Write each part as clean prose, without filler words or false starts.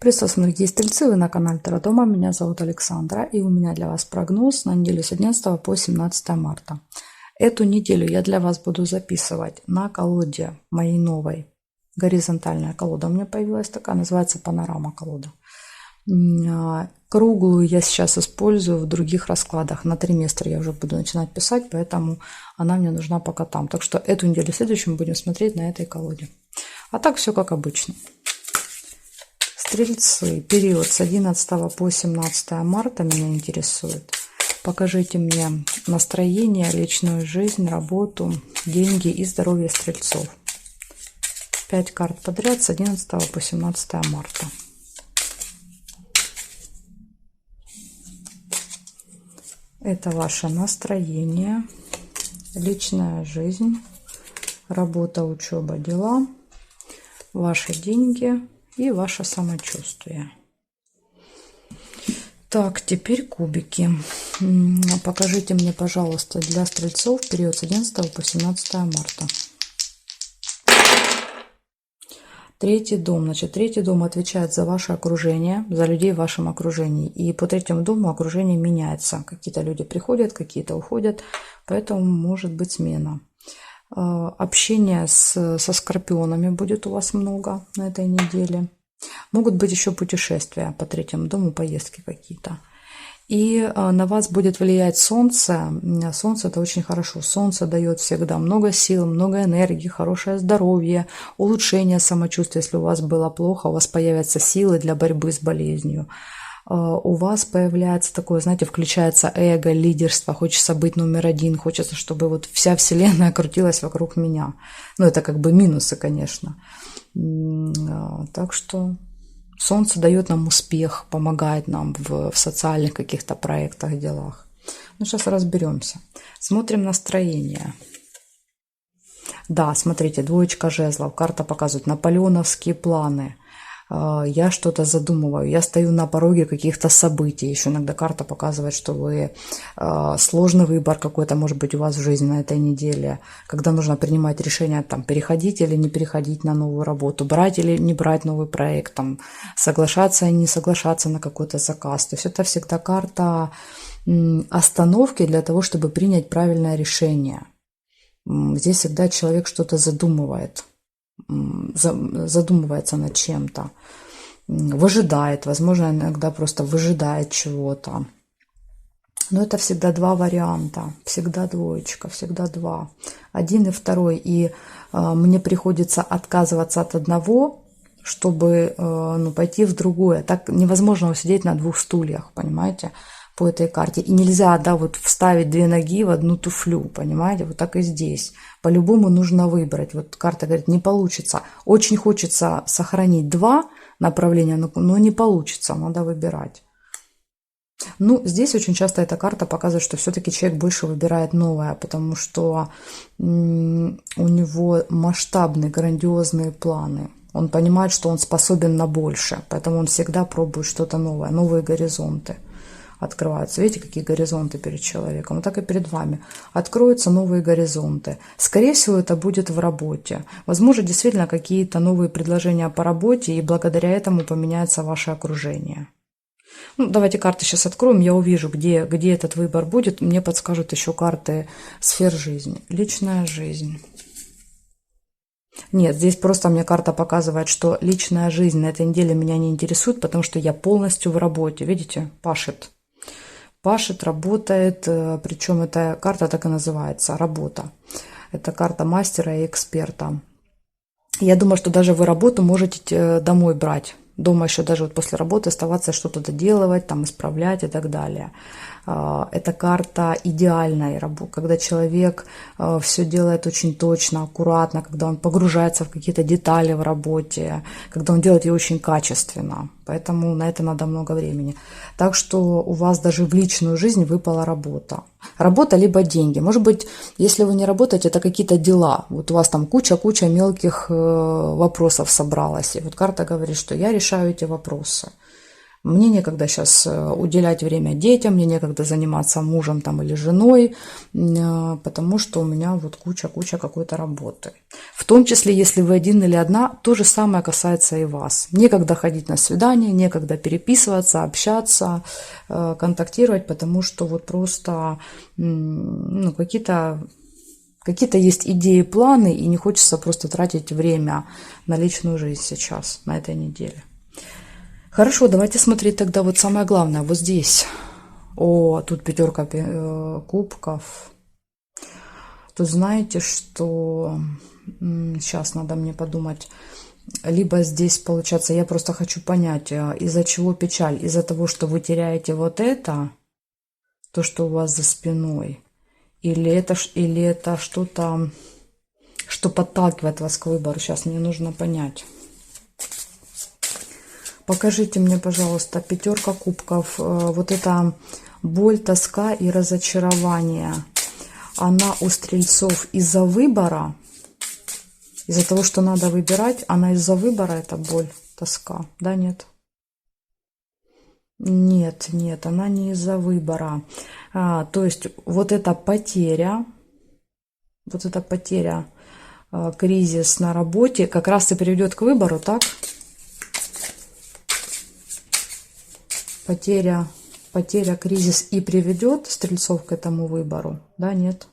Приветствую, дорогие стрельцы, вы на канале Таро Дома. Меня зовут Александра, и у меня для вас прогноз на неделю с 11 по 17 марта. Эту неделю я для вас буду записывать на колоде моей новой. Горизонтальная колода у меня появилась такая, называется Панорама колода. Круглую я сейчас использую в других раскладах. На триместр я уже буду начинать писать, поэтому она мне нужна пока там. Так что эту неделю следующую будем смотреть на этой колоде. А так все как обычно. Стрельцы, период с 11 по 17 марта меня интересует. Покажите мне настроение, личную жизнь, работу, деньги и здоровье стрельцов. 5 карт подряд с 11 по 17 марта. Это ваше настроение, личная жизнь, работа, учеба, дела, ваши деньги и ваше самочувствие. Так, теперь кубики. Покажите мне, пожалуйста, для стрельцов период с 11 по 17 марта. Третий дом. Значит, третий дом отвечает за ваше окружение, за людей в вашем окружении. И по третьему дому окружение меняется. Какие-то люди приходят, какие-то уходят, поэтому может быть смена. Общение со скорпионами будет у вас много на этой неделе. Могут быть еще путешествия по третьему дому, поездки какие-то. И на вас будет влиять Солнце. Солнце – это очень хорошо. Солнце дает всегда много сил, много энергии, хорошее здоровье, улучшение самочувствия. Если у вас было плохо, у вас появятся силы для борьбы с болезнью. У вас появляется такое, знаете, включается эго, лидерство, хочется быть номер один, хочется, чтобы вот вся вселенная крутилась вокруг меня. Ну, это как бы минусы, конечно. Так что Солнце дает нам успех, помогает нам в социальных каких-то проектах, делах. Ну, сейчас разберемся. Смотрим настроение. Да, смотрите, двоечка жезлов. Карта показывает наполеоновские планы. Я что-то задумываю, я стою на пороге каких-то событий. Еще иногда карта показывает, что вы сложный выбор какой-то может быть у вас в жизни на этой неделе, когда нужно принимать решение, там, переходить или не переходить на новую работу, брать или не брать новый проект, там, соглашаться и не соглашаться на какой-то заказ. То есть это всегда карта остановки для того, чтобы принять правильное решение. Здесь всегда человек что-то задумывается над чем-то, выжидает, возможно, иногда просто выжидает чего-то. Но это всегда два варианта, всегда двоечка, всегда два. Один и второй. И мне приходится отказываться от одного, чтобы пойти в другое. Так невозможно усидеть на двух стульях, понимаете, по этой карте. И нельзя, да, вот вставить две ноги в одну туфлю, понимаете, вот так и здесь. По-любому нужно выбрать. Вот карта говорит, не получится. Очень хочется сохранить два направления, но не получится, надо выбирать. Ну, здесь очень часто эта карта показывает, что все-таки человек больше выбирает новое, потому что у него масштабные, грандиозные планы. Он понимает, что он способен на больше, поэтому он всегда пробует что-то новое, новые горизонты открываются. Видите, какие горизонты перед человеком? Вот так и перед вами. Откроются новые горизонты. Скорее всего, это будет в работе. Возможно, действительно какие-то новые предложения по работе, и благодаря этому поменяется ваше окружение. Ну, давайте карты сейчас откроем, я увижу, где этот выбор будет. Мне подскажут еще карты сфер жизни. Личная жизнь. Нет, здесь просто мне карта показывает, что личная жизнь на этой неделе меня не интересует, потому что я полностью в работе. Видите, пашет. Пашет, работает, причем эта карта так и называется, работа. Это карта мастера и эксперта. Я думаю, что даже вы работу можете домой брать. Дома еще даже вот после работы оставаться, что-то доделывать, там, исправлять и так далее. Это карта идеальной работы, когда человек все делает очень точно, аккуратно, когда он погружается в какие-то детали в работе, когда он делает ее очень качественно. Поэтому на это надо много времени. Так что у вас даже в личную жизнь выпала работа. Работа либо деньги. Может быть, если вы не работаете, это какие-то дела. Вот у вас там куча мелких вопросов собралась. И вот карта говорит, что я решаю эти вопросы. Мне некогда сейчас уделять время детям, мне некогда заниматься мужем там или женой, потому что у меня вот куча какой-то работы. В том числе, если вы один или одна, то же самое касается и вас. Некогда ходить на свидание, некогда переписываться, общаться, контактировать, потому что вот просто ну, какие-то есть идеи, планы, и не хочется просто тратить время на личную жизнь сейчас, на этой неделе. Хорошо, давайте смотреть тогда вот самое главное, вот здесь. О, тут 5 кубков. Тут знаете, что... Сейчас надо мне подумать. Либо здесь, получается, я просто хочу понять, из-за чего печаль. Из-за того, что вы теряете вот это, то, что у вас за спиной. Или это что-то, что подталкивает вас к выбору. Сейчас мне нужно понять. Покажите мне, пожалуйста, 5 кубков. Вот эта боль, тоска и разочарование. Она у стрельцов из-за выбора, из-за того, что надо выбирать. Она из-за выбора, это боль, тоска. Да, нет? Нет, нет, она не из-за выбора. То есть вот эта потеря, кризис на работе как раз и приведет к выбору, так? Потеря, кризис и приведет стрельцов к этому выбору, да, нет?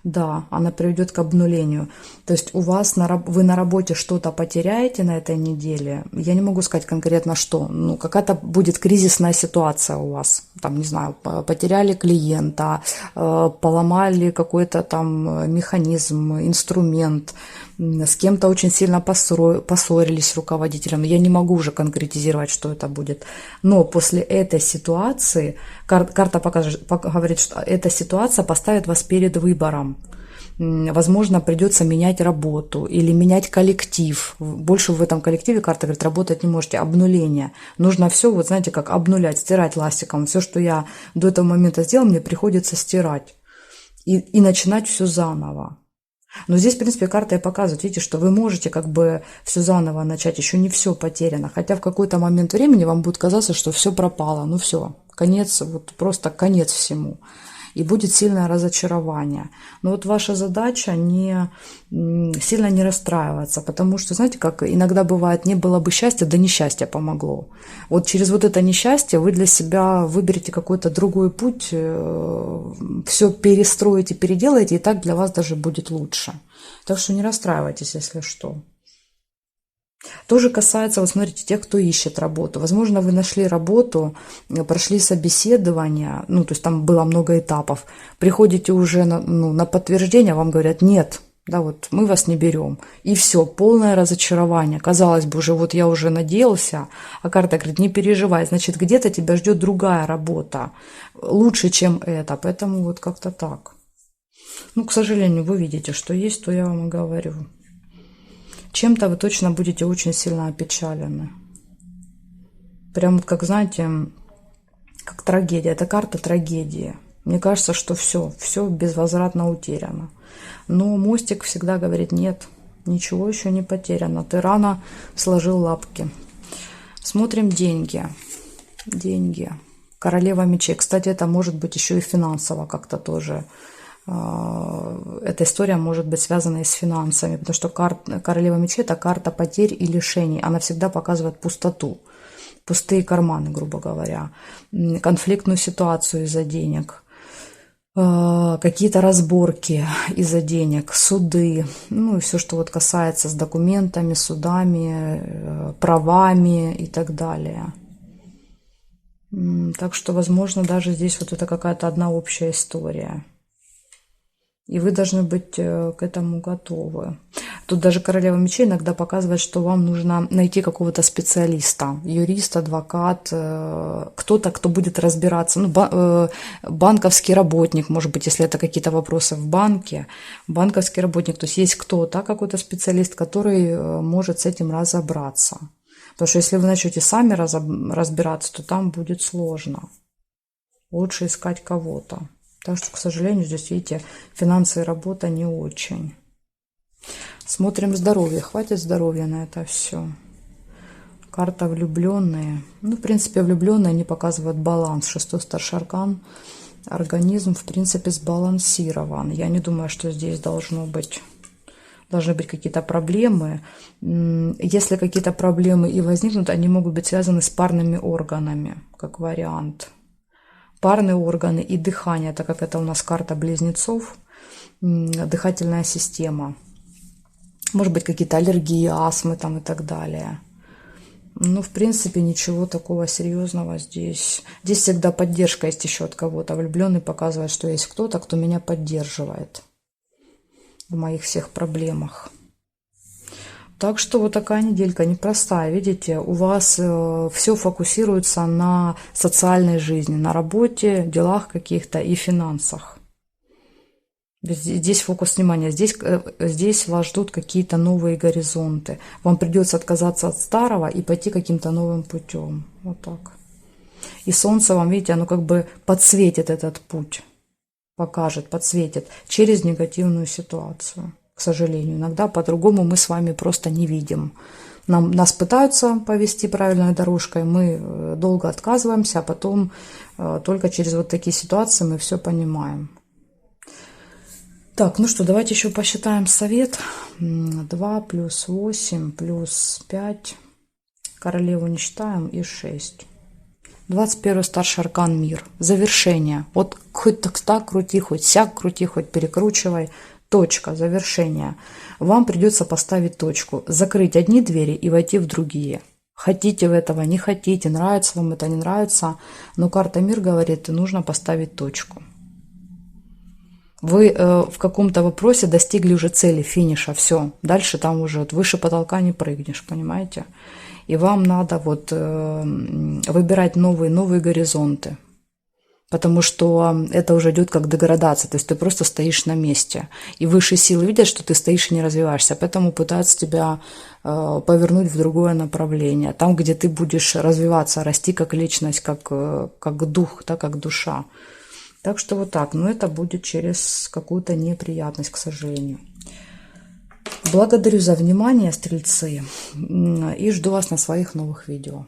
Да, она приведет к обнулению. То есть у вас вы на работе что-то потеряете на этой неделе. Я не могу сказать конкретно что. Ну, какая-то будет кризисная ситуация у вас. Там, не знаю, потеряли клиента, поломали какой-то там механизм, инструмент, с кем-то очень сильно поссорились с руководителем. Я не могу уже конкретизировать, что это будет. Но после этой ситуации, карта говорит, что эта ситуация поставит вас перед выбором. Возможно, придется менять работу или менять коллектив. Больше в этом коллективе, карта говорит, работать не можете. Обнуление. Нужно все, вот знаете, как обнулять, стирать ластиком. Все, что я до этого момента сделала, мне приходится стирать. И начинать все заново. Но здесь, в принципе, карта и показывает, видите, что вы можете как бы все заново начать, еще не все потеряно. Хотя в какой-то момент времени вам будет казаться, что все пропало, ну все, конец, вот просто конец всему. И будет сильное разочарование. Но вот ваша задача сильно не расстраиваться, потому что, знаете, как иногда бывает, не было бы счастья, да несчастье помогло. Вот через вот это несчастье вы для себя выберете какой-то другой путь, все перестроите, переделаете, и так для вас даже будет лучше. Так что не расстраивайтесь, если что. Тоже касается, вот смотрите, тех, кто ищет работу. Возможно, вы нашли работу, прошли собеседование, ну, то есть там было много этапов. Приходите уже на подтверждение, вам говорят, нет, да, вот мы вас не берем. И все, полное разочарование. Казалось бы, уже вот я уже надеялся, а карта говорит, не переживай, значит, где-то тебя ждет другая работа, лучше, чем это. Поэтому вот как-то так. Ну, к сожалению, вы видите, что есть, то я вам и говорю. Чем-то вы точно будете очень сильно опечалены. Прям как, знаете, как трагедия. Это карта трагедии. Мне кажется, что все безвозвратно утеряно. Но мостик всегда говорит, нет, ничего еще не потеряно. Ты рано сложил лапки. Смотрим деньги. Деньги. Королева мечей. Кстати, это может быть еще и финансово как-то тоже. Эта история может быть связана и с финансами, потому что королева мечей – это карта потерь и лишений. Она всегда показывает пустоту, пустые карманы, грубо говоря, конфликтную ситуацию из-за денег, какие-то разборки из-за денег, суды, ну и все, что вот касается с документами, судами, правами и так далее. Так что, возможно, даже здесь вот это какая-то одна общая история. И вы должны быть к этому готовы. Тут даже королева мечей иногда показывает, что вам нужно найти какого-то специалиста, юрист, адвокат, кто-то, кто будет разбираться. Ну, банковский работник, может быть, если это какие-то вопросы в банке. Банковский работник, то есть кто-то, какой-то специалист, который может с этим разобраться. Потому что если вы начнете сами разбираться, то там будет сложно. Лучше искать кого-то. Так что, к сожалению, здесь, видите, финансы и работа не очень. Смотрим здоровье. Хватит здоровья на это все. Карта влюбленные. Ну, в принципе, влюбленные не показывают баланс. Шестой старший аркан. Организм, в принципе, сбалансирован. Я не думаю, что здесь должны быть какие-то проблемы. Если какие-то проблемы и возникнут, они могут быть связаны с парными органами, как вариант. Парные органы и дыхание, так как это у нас карта близнецов, дыхательная система. Может быть, какие-то аллергии, астмы там и так далее. Ну, в принципе, ничего такого серьезного здесь. Здесь всегда поддержка есть еще от кого-то. Влюбленный показывает, что есть кто-то, кто меня поддерживает в моих всех проблемах. Так что вот такая неделька непростая. Видите, у вас все фокусируется на социальной жизни, на работе, делах каких-то и финансах. Здесь фокус внимания, здесь вас ждут какие-то новые горизонты. Вам придется отказаться от старого и пойти каким-то новым путем. Вот так. И солнце вам, видите, оно как бы подсветит этот путь. Покажет, подсветит через негативную ситуацию. К сожалению, иногда по-другому мы с вами просто не видим. Нас пытаются повести правильной дорожкой, мы долго отказываемся, а потом только через вот такие ситуации мы все понимаем. Так, ну что, давайте еще посчитаем совет. 2 плюс 8 плюс 5. Королеву не считаем и 6. 21 старший аркан мир. Завершение. Вот хоть так крути, хоть сяк крути, хоть перекручивай. Точка, завершение. Вам придется поставить точку. Закрыть одни двери и войти в другие. Хотите вы этого, не хотите, нравится вам это, не нравится. Но карта мир говорит, нужно поставить точку. Вы в каком-то вопросе достигли уже цели, финиша, все. Дальше там уже выше потолка не прыгнешь, понимаете? И вам надо вот выбирать новые горизонты. Потому что это уже идет как деградация, то есть ты просто стоишь на месте. И высшие силы видят, что ты стоишь и не развиваешься, поэтому пытаются тебя повернуть в другое направление. Там, где ты будешь развиваться, расти как личность, как дух, да, как душа. Так что вот так, но это будет через какую-то неприятность, к сожалению. Благодарю за внимание, стрельцы, и жду вас на своих новых видео.